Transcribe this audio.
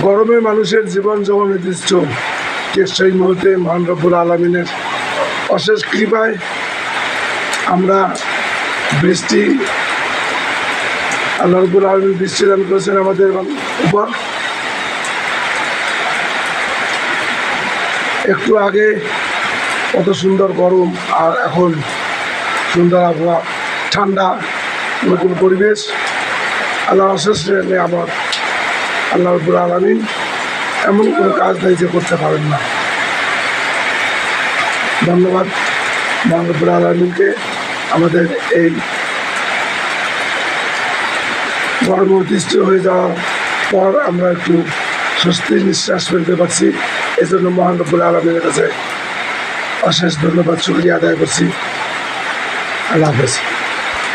গরমে মানুষের জীবন যেমন নির্দিষ্ট, ঠিক সেই মুহূর্তে মহান রব্বুল আলমিনের অশেষ কৃপায় আমরা বৃষ্টি, আল্লাহ রব্বুল আলমিন বৃষ্টি দান করেছেন আমাদের উপর। একটু আগে কত সুন্দর গরম, আর এখন সুন্দর আবহাওয়া, ঠান্ডা, নতুন পরিবেশ। আল্লাহ অশেষ আমার আল্লাহ রব্বুল আলমিন এমন কোনো কাজ নেই যে করতে পারেন না। ধন্যবাদ মহান রব্বুল আলমিনকে। আমাদের এই গরম অতিষ্ঠ হয়ে যাওয়ার পর আমরা একটু স্বস্তির নিঃশ্বাস ফেলতে পারছি, এই জন্য মহান রব্বুল আলমিনের কাছে অশেষ ধন্যবাদ, শুকরিয়া আদায় করছি। আল্লাহ হাফেজ।